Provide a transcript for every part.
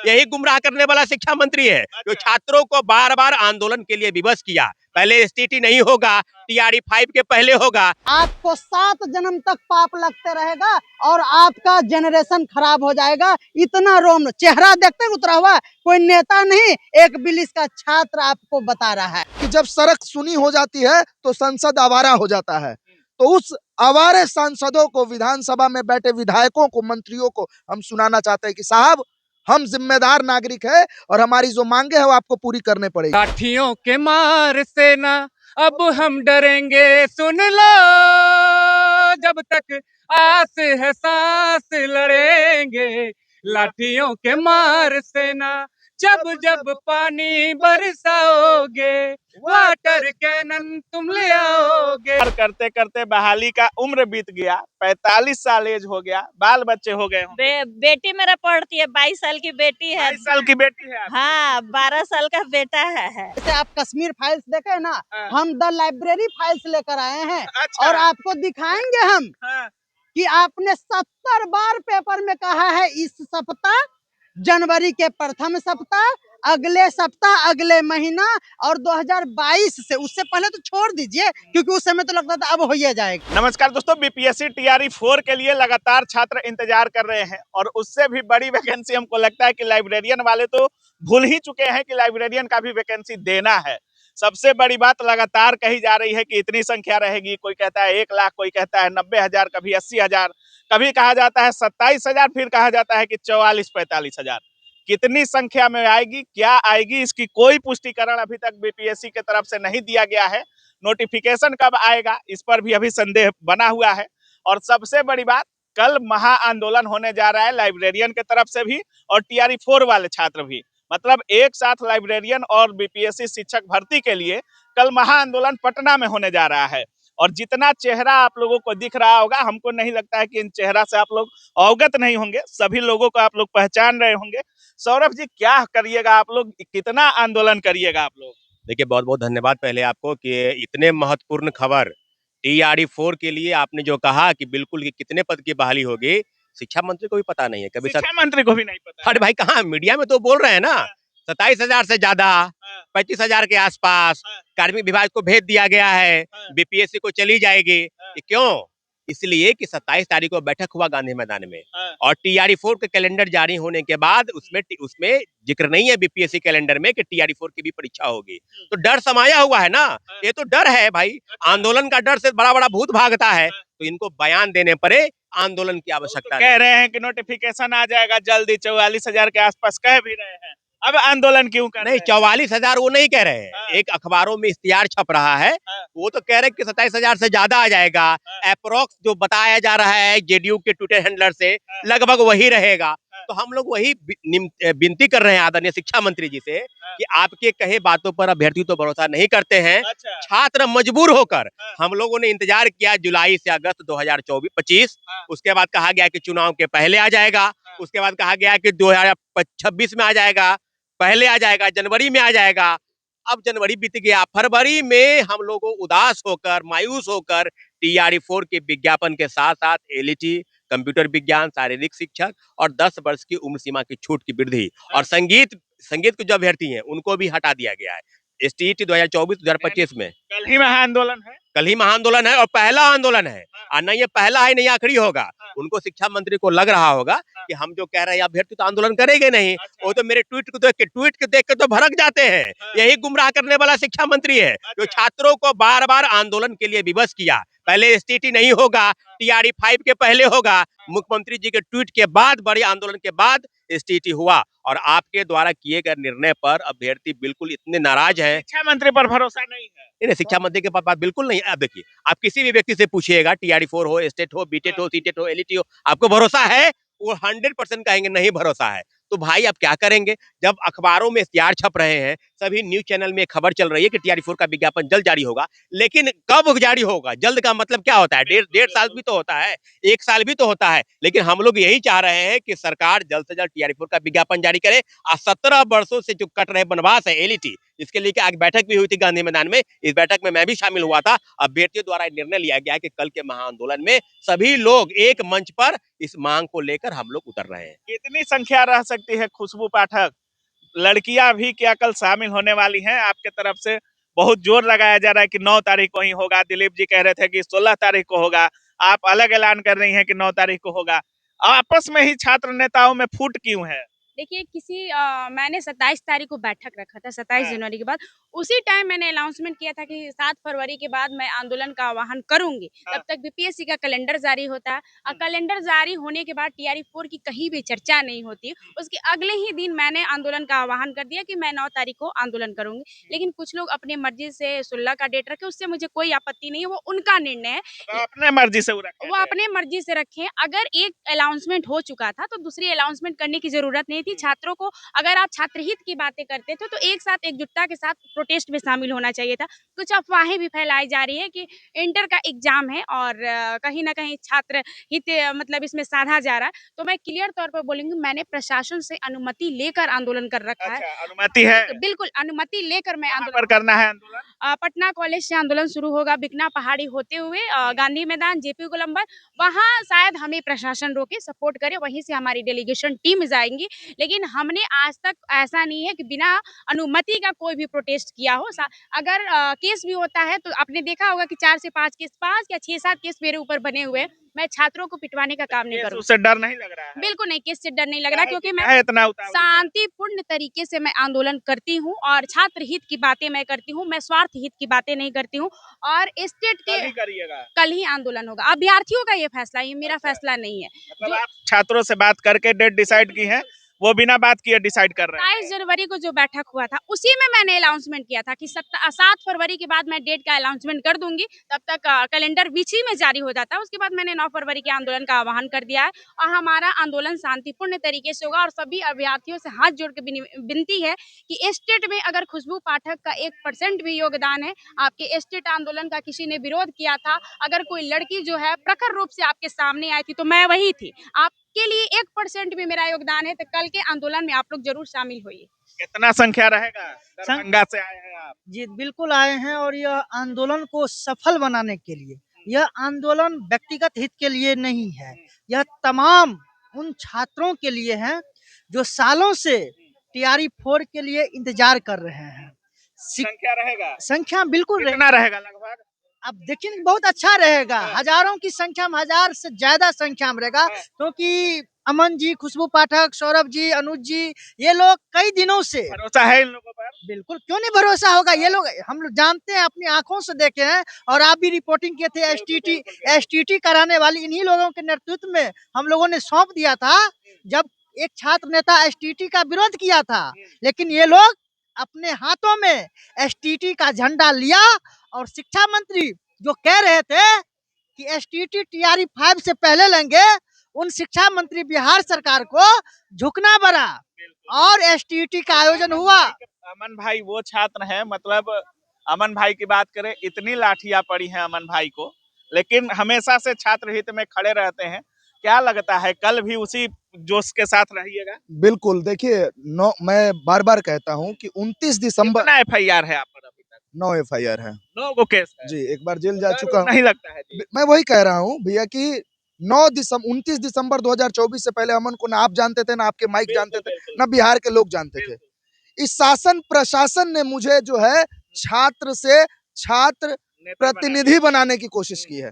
यही गुमराह करने वाला शिक्षा मंत्री है जो छात्रों को बार बार आंदोलन के लिए विवश किया। पहले एसटीटी नहीं होगा, टीआरई 5 के पहले होगा। आपको 7 जन्म तक पाप लगते रहेगा और आपका जनरेशन खराब हो जाएगा। इतना रोम चेहरा देखते उतरा हुआ कोई नेता नहीं, एक बिलिस का छात्र आपको बता रहा है कि जब सड़क सुनी हो जाती है तो संसद आवारा हो जाता है। तो उस आवारे सांसदों को, विधानसभा में बैठे विधायकों को, मंत्रियों को हम सुनाना चाहते हैं कि साहब, हम जिम्मेदार नागरिक है और हमारी जो मांगे है वो आपको पूरी करने पड़ेगी। लाठियों के मार से ना अब हम डरेंगे, सुन लो, जब तक आस है सांस लड़ेंगे। लाठियों के मार से ना जब जब पानी बरसाओगे, वाटर कैनन तुम ले आओगे। करते करते बहाली का उम्र बीत गया, 45 साल एज हो गया, बाल बच्चे हो गए। बेटी मेरा पढ़ती है, 22 साल की बेटी है। 22 साल की बेटी है। हाँ, 12 साल का बेटा है। जैसे आप कश्मीर फाइल्स देखे ना, हाँ। हम द लाइब्रेरी फाइल्स लेकर आए हैं। अच्छा। और आपको दिखाएंगे हम कि आपने 70 बार पेपर में कहा है इस सप्ताह, जनवरी के प्रथम सप्ताह, अगले सप्ताह, अगले महीना और 2022 से, उससे पहले तो छोड़ दीजिए क्योंकि उस समय तो लगता था अब हो ही जाएगा। नमस्कार दोस्तों, बीपीएससी टीआरई 4 के लिए लगातार छात्र इंतजार कर रहे हैं और उससे भी बड़ी वैकेंसी हमको लगता है कि लाइब्रेरियन वाले तो भूल ही चुके हैं कि लाइब्रेरियन का भी वैकेंसी देना है। सबसे बड़ी बात लगातार कही जा रही है कि इतनी संख्या रहेगी। कोई कहता है 1 लाख, कोई कहता है 90,000, कभी 80,000, कभी कहा जाता है 27,000, फिर कहा जाता है कि 44-45 हजार। कितनी संख्या में आएगी, क्या आएगी, इसकी कोई पुष्टिकरण अभी तक बीपीएससी की तरफ से नहीं दिया गया है। नोटिफिकेशन कब आएगा इस पर भी अभी संदेह बना हुआ है। और सबसे बड़ी बात, कल महा आंदोलन होने जा रहा है लाइब्रेरियन के तरफ से भी और टीआरई 4 वाले छात्र भी। मतलब एक साथ लाइब्रेरियन और बीपीएससी शिक्षक भर्ती के लिए कल महा आंदोलन पटना में होने जा रहा है। और जितना चेहरा आप लोगों को दिख रहा होगा, हमको नहीं लगता है कि इन चेहरा से आप लोग अवगत नहीं होंगे। सभी लोगों को आप लोग पहचान रहे होंगे। सौरभ जी, क्या करिएगा आप लोग, कितना आंदोलन करिएगा आप लोग? देखिए, बहुत बहुत धन्यवाद पहले आपको कि इतने महत्वपूर्ण खबर टीआरई 4 के लिए आपने जो कहा कि बिल्कुल कि कितने पद की बहाली होगी, शिक्षा मंत्री को भी पता नहीं है। कभी शिक्षा मंत्री को भी नहीं पता। अरे भाई, कहाँ मीडिया में तो बोल रहे हैं ना, 27,000 से ज्यादा, 25,000 के आसपास कार्मिक विभाग को भेज दिया गया है, बीपीएससी को चली जाएगी। ये क्यों? इसलिए कि 27 तारीख को बैठक हुआ गांधी मैदान में और टीआरई 4 के कैलेंडर जारी होने के बाद उसमें जिक्र नहीं है बीपीएससी कैलेंडर में कि टीआरई 4 की भी परीक्षा होगी। तो डर समाया हुआ है ना, ये तो डर है भाई। आंदोलन का डर से बड़ा बड़ा भूत भागता है, तो इनको बयान देने पड़े आंदोलन की आवश्यकता। कह रहे हैं कि नोटिफिकेशन आ जाएगा जल्दी, 44,000 के आसपास कह भी रहे हैं। अब आंदोलन क्यों कर रहे हैं? नहीं, 44,000 वो नहीं कह रहे हैं। एक अखबारों में इश्तिहार छप रहा है, वो तो कह रहे हैं कि 27,000 से ज्यादा आ जाएगा। अप्रोक्स जो बताया जा रहा है जेडीयू के ट्विटर हैंडलर से, लगभग वही रहेगा। तो हम लोग वही विनती कर रहे हैं आदरणीय शिक्षा मंत्री जी से कि आपके कहे बातों पर अभ्यर्थी तो भरोसा नहीं करते हैं। छात्र मजबूर होकर, हम लोगों ने इंतजार किया जुलाई से अगस्त 2024-25, उसके बाद कहा गया कि चुनाव के पहले आ जाएगा, उसके बाद कहा गया कि 2026 में आ जाएगा, पहले आ जाएगा, जनवरी में आ जाएगा। अब जनवरी बीत गया, फरवरी में हम लोगों उदास होकर, मायूस होकर टीआरई 4 के विज्ञापन के साथ साथ एलईटी, कंप्यूटर विज्ञान, शारीरिक शिक्षक और 10 वर्ष की उम्र सीमा की छूट की वृद्धि और संगीत के जो अभ्यर्थी हैं उनको भी हटा दिया गया है एसटीईटी 2024-2025 में। कल ही महाआंदोलन है। कल ही महाआंदोलन है और पहला आंदोलन है, और नहीं ये पहला है, नहीं आखिरी होगा। उनको शिक्षा मंत्री को लग रहा होगा कि हम जो कह रहे हैं अभ्यर्थी तो आंदोलन करेंगे नहीं। वो तो मेरे ट्वीट को देख के तो भड़क जाते हैं। यही गुमराह करने वाला शिक्षा मंत्री है जो छात्रों को बार बार आंदोलन के लिए विवश किया। पहले एसटीटी नहीं होगा, टीआरई 5 के पहले होगा। मुख्यमंत्री जी के ट्वीट के बाद, बड़े आंदोलन के बाद एसटीटी हुआ और आपके द्वारा किए गए निर्णय पर अभ्यर्थी बिल्कुल इतने नाराज हैं। शिक्षा मंत्री पर भरोसा नहीं है। शिक्षा मंत्री के पास बिल्कुल नहीं है। अब देखिए, आप किसी भी व्यक्ति से पूछिएगा, टीआरई 4 हो, स्टेट हो, बीटेट हो, सीटेट हो, एलईटी हो, आपको भरोसा है? वो 100% कहेंगे नहीं भरोसा है। तो भाई आप क्या करेंगे जब अखबारों में इश्तिहार छप रहे हैं, सभी न्यूज चैनल में खबर चल रही है कि टीआरई 4 का विज्ञापन जल्द जारी होगा, लेकिन कब जारी होगा? जल्द का मतलब क्या होता है? डेढ़ साल भी तो होता है, 1 साल भी तो होता है। लेकिन हम लोग यही चाह रहे हैं कि सरकार जल्द से जल्द टीआरई 4 का विज्ञापन जारी करे और 17 वर्षों से जो कट रहे वनवास है एलईटी, इसके लिए आज बैठक भी हुई थी गांधी मैदान में। इस बैठक में मैं भी शामिल हुआ था। अभ्यर्थियों द्वारा निर्णय लिया गया है कि कल के महाआंदोलन में सभी लोग एक मंच पर इस मांग को लेकर हम लोग उतर रहे हैं। कितनी संख्या रह सकती है खुशबू पाठक? लड़कियां भी क्या कल शामिल होने वाली हैं? आपके तरफ से बहुत जोर लगाया जा रहा है कि 9 तारीख को ही होगा। दिलीप जी कह रहे थे कि 16 तारीख को होगा। आप अलग ऐलान कर रही हैं कि 9 तारीख को होगा। आपस में ही छात्र नेताओं में फूट क्यों है? देखिए मैंने 27 तारीख को बैठक रखा था, 27 हाँ। जनवरी के बाद। उसी टाइम मैंने अनाउंसमेंट किया था कि 7 फरवरी के बाद मैं आंदोलन का आह्वान करूंगी। हाँ। तब तक बीपीएससी का कैलेंडर जारी होता है और कैलेंडर जारी होने के बाद टीआरई 4 की कहीं भी चर्चा नहीं होती। उसके अगले ही दिन मैंने आंदोलन का आह्वान कर दिया कि मैं 9 तारीख को आंदोलन करूंगी। लेकिन कुछ लोग अपनी मर्जी से 16 का डेट रखे, उससे मुझे कोई आपत्ति नहीं है, वो उनका निर्णय है। तो अपने मर्जी से वो अपने मर्जी से रखें। अगर एक अनाउंसमेंट हो चुका था तो दूसरी अनाउंसमेंट करने की जरूरत नहीं थी। छात्रों को, अगर आप छात्र हित की बातें करते थे तो एक साथ एकजुटता के साथ प्रोटेस्ट में शामिल होना चाहिए था। कुछ अफवाहें भी फैलाई जा रही है कि इंटर का एग्जाम है और कहीं ना कहीं छात्र हित मतलब इसमें साधा जा रहा है। तो मैं क्लियर तौर पर बोलूंगी, मैंने प्रशासन से अनुमति लेकर आंदोलन कर रखा है। अच्छा, अनुमति है? बिल्कुल अनुमति लेकर मैं कहाँ आंदोलन पर करना है आंदोलन? पटना कॉलेज से आंदोलन शुरू होगा, बिकना पहाड़ी होते हुए गांधी मैदान, जेपी गोलंबर, वहाँ शायद हमें प्रशासन रोके, सपोर्ट करे, वहीं से हमारी डेलीगेशन टीम जाएंगी। लेकिन हमने आज तक ऐसा नहीं है कि बिना अनुमति का कोई भी प्रोटेस्ट किया हो। अगर केस भी होता है तो आपने देखा होगा कि 4 से 5 केस, 5 या 6-7 केस मेरे ऊपर बने हुए हैं। मैं छात्रों को पिटवाने का काम नहीं केस करूँ। उससे डर नहीं लग रहा है? बिल्कुल नहीं, केस से डर नहीं लग रहा, क्योंकि मैं इतना उतावली है? शांतिपूर्ण तरीके से मैं आंदोलन करती हूँ और छात्र हित की बातें मैं करती हूँ। मैं स्वार्थ हित की बातें नहीं करती हूँ। और स्टेट कल के ही करिएगा? कल ही आंदोलन होगा। अभ्यर्थियों का ये फैसला, ये मेरा फैसला नहीं है। मतलब आप छात्रों से बात करके डेट डिसाइड की है, वो बिना बात किए डिसाइड कर रहे हैं? 27 जनवरी को जो बैठक हुआ था उसी में मैंने अनाउंसमेंट किया था कि 7 फरवरी के बाद मैं डेट का अनाउंसमेंट कर दूंगी। तब तक कैलेंडर बीच ही में जारी हो जाता है। उसके बाद मैंने 9 फरवरी के आंदोलन का आह्वान कर दिया है और हमारा आंदोलन शांतिपूर्ण तरीके से होगा। और सभी अभ्यर्थियों से हाथ जोड़ के विनती है कि स्टेट में अगर खुशबू पाठक का 1% भी योगदान है, आपके स्टेट आंदोलन का किसी ने विरोध किया था, अगर कोई लड़की जो है प्रखर रूप से आपके सामने आई थी तो मैं वही थी। आपके लिए 1% भी मेरा योगदान है तो कल के आंदोलन में आप लोग जरूर शामिल होइए। कितना संख्या रहेगा? दरभंगा से आए हैं आप? जी बिल्कुल आए हैं और यह आंदोलन को सफल बनाने के लिए, यह आंदोलन व्यक्तिगत हित के लिए नहीं है, यह तमाम उन छात्रों के लिए है जो सालों से टीआरई 4 के लिए इंतजार कर रहे हैं। संख्या रहेगा? संख्या बिल्कुल कितना रहेगा लगभग? अब देखिए बहुत अच्छा रहेगा। हजारों की संख्या में, 1000 से ज्यादा संख्या में रहेगा, क्योंकि अमन जी, खुशबू पाठक, सौरभ जी, अनुज जी, ये लोग कई दिनों से, भरोसा है इन लोगों पर? बिल्कुल क्यों नहीं भरोसा होगा। ये लोग हम लोग जानते हैं, अपनी आंखों से देखे हैं और आप भी रिपोर्टिंग किए थे। एसटीटी कराने वाली इन्हीं लोगों के नेतृत्व में हम लोगों ने सौंप दिया था जब एक छात्र नेता एसटीटी का विरोध किया था। लेकिन ये लोग अपने हाथों में एसटीटी का झंडा लिया और शिक्षा मंत्री जो कह रहे थे कि एसटीटी टीआरई 5 से पहले लेंगे, उन शिक्षा मंत्री बिहार सरकार को झुकना पड़ा और एसटीटी का आयोजन हुआ। अमन भाई वो छात्र हैं, मतलब अमन भाई की बात करें, इतनी लाठियां पड़ी हैं अमन भाई को, लेकिन हमेशा से छात्र हित में खड़े रहते हैं। क्या लगता है कल भी उसी जोश के साथ रहिएगा? बिल्कुल। देखिए, मैं बार बार कहता हूँ कि 29 दिसंबर कितना एफआईआर है आप पर अभी तक? 9 एफआईआर है 9 को केस है? जी, एक बार जेल जा चुका हूँ। नहीं लगता है जी? मैं वही कह रहा हूँ भैया कि 29 दिसंबर 2024 से पहले अमन को ना आप जानते थे, ना आपके माइक जानते थे, ना बिहार के लोग जानते थे। इस शासन प्रशासन ने मुझे जो है छात्र से छात्र प्रतिनिधि बनाने की कोशिश की है।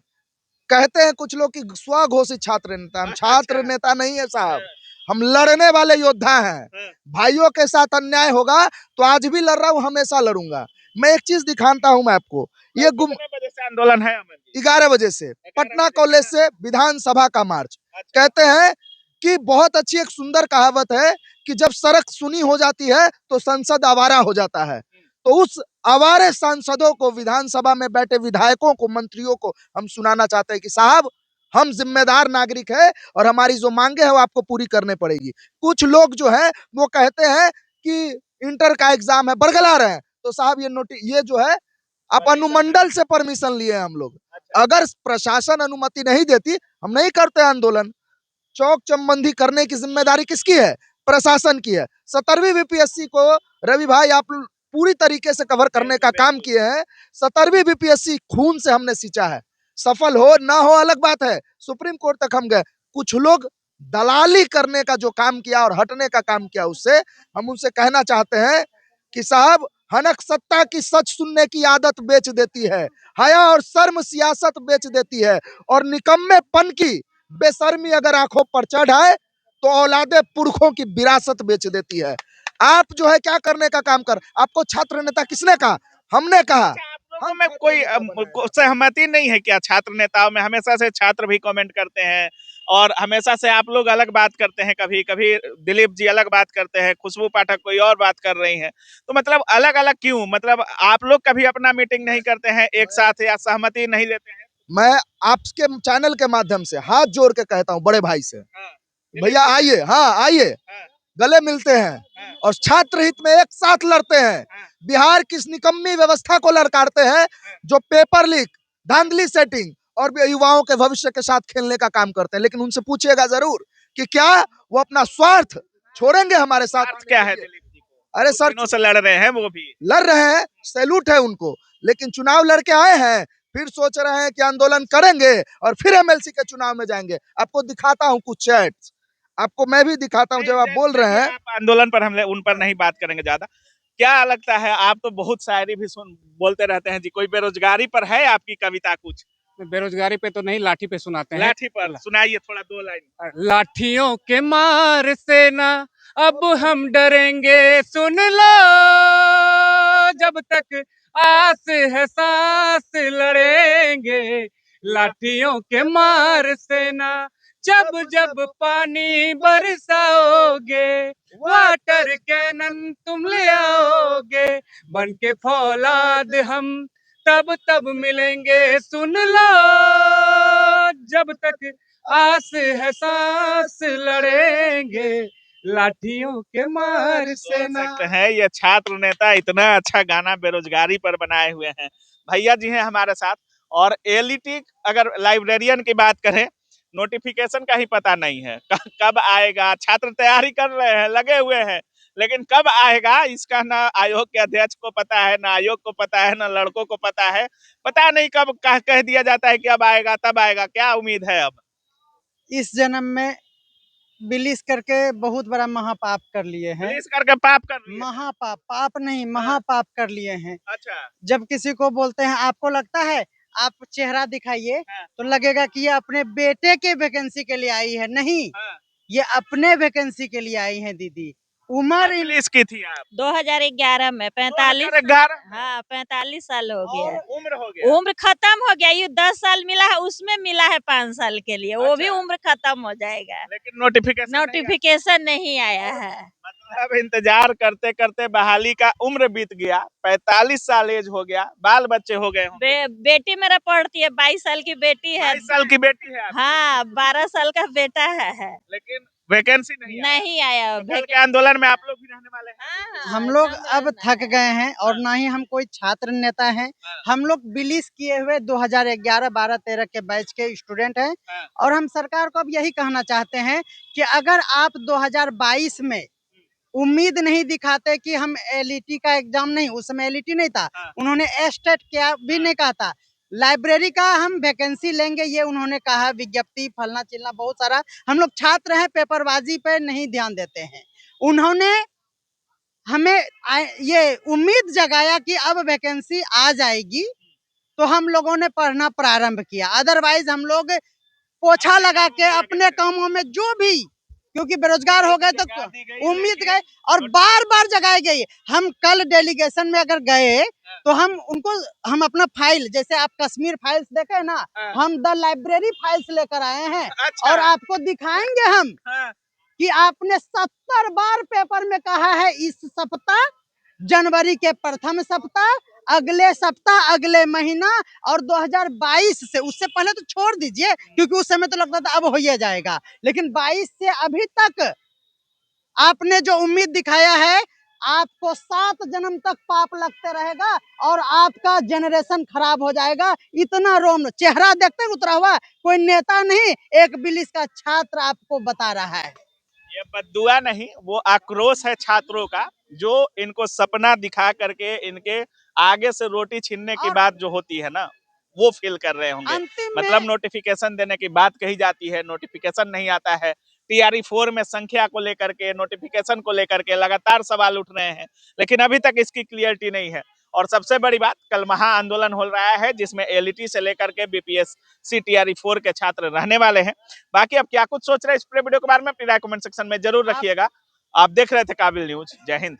कहते हैं कुछ लोग कि स्वघोषित छात्र नेता, हम छात्र नेता नहीं है साहब, हम लड़ने वाले योद्धा हैं। भाइयों के साथ अन्याय होगा तो आज भी लड़ रहा हूँ, हमेशा लड़ूंगा। मैं एक चीज दिखाता हूँ मैं आपको, ये कितने बजे से आंदोलन है अमन जी? 11 बजे से पटना कॉलेज से विधानसभा का मार्च। कहते हैं कि बहुत अच्छी एक सुंदर कहावत है कि जब सड़क सुनी हो जाती है तो संसद आवारा हो जाता है। तो उस आवारे सांसदों को, विधानसभा में बैठे विधायकों को, मंत्रियों को हम सुनाना चाहते हैं कि साहब, हम जिम्मेदार नागरिक है और हमारी जो मांगे है वो आपको पूरी करने पड़ेगी। कुछ लोग जो है वो कहते हैं कि इंटर का एग्जाम है, बरगला रहे हैं। तो साहब ये जो है आप अनुमंडल से परमिशन लिए हैं हम लोग। अगर प्रशासन अनुमति नहीं देती हम नहीं करते आंदोलन। चौक चौबंदी करने की जिम्मेदारी किसकी है? प्रशासन की है। 17वीं बीपीएससी को रवि भाई आप पूरी तरीके से कवर करने का काम किए हैं। 17वीं बीपीएससी खून से हमने सींचा है। सफल हो ना हो अलग बात है, सुप्रीम कोर्ट तक हम गए। कुछ लोग दलाली करने का जो काम किया और हटने का काम किया, उससे हम उनसे कहना चाहते हैं कि साहब, हनक सत्ता की सच सुनने की आदत बेच देती है, हया और शर्म सियासत बेच देती है, और निकम्मेपन की बेशर्मी अगर आंखों पर चढ़ आए तो औलादे पुरखों की विरासत बेच देती है। आप जो है क्या करने का काम कर, आपको छात्र नेता किसने कहा? हमने कहा। अच्छा, आप लोगों में कोई सहमति नहीं है क्या? छात्र नेताओं में हमेशा से छात्र भी कमेंट करते हैं और हमेशा से आप लोग अलग बात करते हैं, कभी कभी दिलीप जी अलग बात करते हैं, खुशबू पाठक कोई और बात कर रही हैं, तो मतलब अलग अलग क्यों? मतलब आप लोग कभी अपना मीटिंग नहीं करते हैं एक साथ या सहमति नहीं देते हैं? मैं आपके चैनल के माध्यम से हाथ जोड़ के कहता हूँ बड़े भाई से, हाँ, भैया आइए, हाँ आइए, हाँ, गले मिलते हैं हाँ, और छात्र हित में एक साथ लड़ते हैं। हाँ। बिहार की इस निकम्मी व्यवस्था को लड़काते हैं जो पेपर लीक, धांधली सेटिंग और युवाओं के भविष्य के साथ खेलने का काम करते हैं। लेकिन उनसे पूछिएगा जरूर कि क्या वो अपना स्वार्थ छोड़ेंगे हमारे साथ? अर्थ क्या है दिलीप जी को? अरे दो सर, दिनों से लड़ रहे हैं वो भी। लड़ रहे हैं, सैल्यूट है उनको, लेकिन चुनाव लड़के आए हैं, फिर सोच रहे हैं कि आंदोलन करेंगे और फिर एमएलसी के चुनाव में जाएंगे। आपको दिखाता हूं कुछ चैट्स, आपको मैं भी दिखाता हूं जब आप बोल रहे हैं। आप आंदोलन पर हम उन पर नहीं बात करेंगे ज्यादा। क्या लगता है, आप तो बहुत शायरी भी सुन बोलते रहते हैं जी, कोई बेरोजगारी पर है आपकी कविता कुछ? बेरोजगारी पे तो नहीं, लाठी पे सुनाते हैं। लाठी पर सुनाइए थोड़ा, 2 लाइन। लाठियों के मार से ना अब हम डरेंगे, सुन लो जब तक आस है सांस लड़ेंगे। लाठियों के मार से ना जब जब पानी बरसाओगे, वाटर कैनन तुम ले आओगे, बन के फौलाद हम तब तब मिलेंगे, सुन लो जब तक आस है सांस लड़ेंगे, लाठियों के मार से ना। सकते हैं ये छात्र नेता इतना अच्छा गाना बेरोजगारी पर बनाए हुए हैं। भैया जी हैं हमारे साथ। और एलईटी अगर लाइब्रेरियन की बात करें, नोटिफिकेशन का ही पता नहीं है कब आएगा। छात्र तैयारी कर रहे हैं, लगे हुए हैं, लेकिन कब आएगा इसका ना आयोग के अध्यक्ष को पता है, ना आयोग को पता है, ना लड़कों को पता है। पता नहीं कब कह दिया जाता है कि अब आएगा तब आएगा। क्या उम्मीद है अब? इस जन्म में बिलिस करके बहुत बड़ा महापाप कर लिए हैं। पुलिस करके पाप कर रही है। महापाप, पाप नहीं, महापाप कर लिए हैं। अच्छा, जब किसी को बोलते हैं, आपको लगता है, आप चेहरा दिखाइए हाँ। तो लगेगा कि ये अपने बेटे के वैकेंसी के लिए आई है। नहीं, हाँ। ये अपने वैकेंसी के लिए आई है दीदी। उम्र इन पुलिस की थी आप? 2011 में 45। 2011? हाँ, 45 साल हो गया। उम्र हो गया। उम्र खत्म हो गया। ये 10 साल मिला है, उसमें मिला है 5 साल के लिए, वो भी अच्छा। उम्र खत्म हो जाएगा। लेकिन नोटिफिकेशन नोटिफिकेशन नहीं आया है। मतलब इंतजार करते करते बहाली का उम्र बीत गया, 45 साल एज हो गया, बाल बच्चे हो गए होंगे। बेटी मेरा पढ़ती है, 22 साल की बेटी है। 22 साल की बेटी है आपकी? हाँ, 12 साल का बेटा है। लेकिन वैकेंसी नहीं आया। तो कल के आंदोलन में आप लोग भी रहने वाले हैं? हाँ, हम लोग अब थक गए हैं और ना ही हम कोई छात्र नेता हैं। हाँ। हम लोग बिलिस किए हुए 2011, 12, 13 के बैच के स्टूडेंट हैं। हाँ। और हम सरकार को अब यही कहना चाहते हैं कि अगर आप 2022 में उम्मीद नहीं दिखाते कि हम एलईटी का एग्जाम नहीं, उस समय एलईटी नहीं था, हाँ। उन्होंने एस्टेट क्या भी नहीं कहा था, लाइब्रेरी का हम वैकेंसी लेंगे ये उन्होंने कहा, विज्ञप्ति फलना चिलना बहुत सारा। हम लोग छात्र हैं, पेपरबाजी पे नहीं ध्यान देते हैं। उन्होंने हमें ये उम्मीद जगाया कि अब वैकेंसी आ जाएगी, तो हम लोगों ने पढ़ना प्रारंभ किया। अदरवाइज हम लोग पोछा लगा के अपने कामों में जो भी, क्योंकि बेरोजगार हो गए तो उम्मीद गए और बार बार जगाई गई। हम कल डेलीगेशन में अगर गए तो हम अपना फाइल, जैसे आप कश्मीर फाइल्स देखे ना, हम द लाइब्रेरी फाइल्स लेकर आए हैं। अच्छा। और आपको दिखाएंगे हम कि आपने 70 बार पेपर में कहा है इस सप्ताह, जनवरी के प्रथम सप्ताह, अगले सप्ताह, अगले महीना और 2022 से, उससे पहले तो छोड़ दीजिए क्योंकि उस समय तो लगता था अब हो ही जाएगा, लेकिन 22 से अभी तक आपने जो उम्मीद दिखाया है, आपको 7 जन्म तक पाप लगते रहेगा और आपका जनरेशन खराब हो जाएगा। इतना रोम चेहरा देखते उतरा हुआ कोई नेता नहीं, एक बिलिस का छात्र आपको बता रहा है। ये बद्दुआ नहीं, वो आक्रोश है छात्रों का, जो इनको सपना दिखा करके इनके आगे से रोटी छीनने की और बात जो होती है ना, वो फील कर रहे होंगे। अंतिम मतलब में नोटिफिकेशन देने की बात कही जाती है, नोटिफिकेशन नहीं आता है। टीआरई 4 में संख्या को लेकर के, नोटिफिकेशन को लेकर के लगातार सवाल उठ रहे हैं, लेकिन अभी तक इसकी क्लियरिटी नहीं है। और सबसे बड़ी बात, कल महा आंदोलन हो रहा है जिसमें एलईटी से लेकर के बीपीएससी टीआरई 4 के छात्र रहने वाले हैं। बाकी अब क्या कुछ सोच रहे हैं इस पूरे वीडियो के बारे में, अपनी राय कमेंट सेक्शन में जरूर आप रखिएगा। आप देख रहे थे काबिल न्यूज। जय हिंद।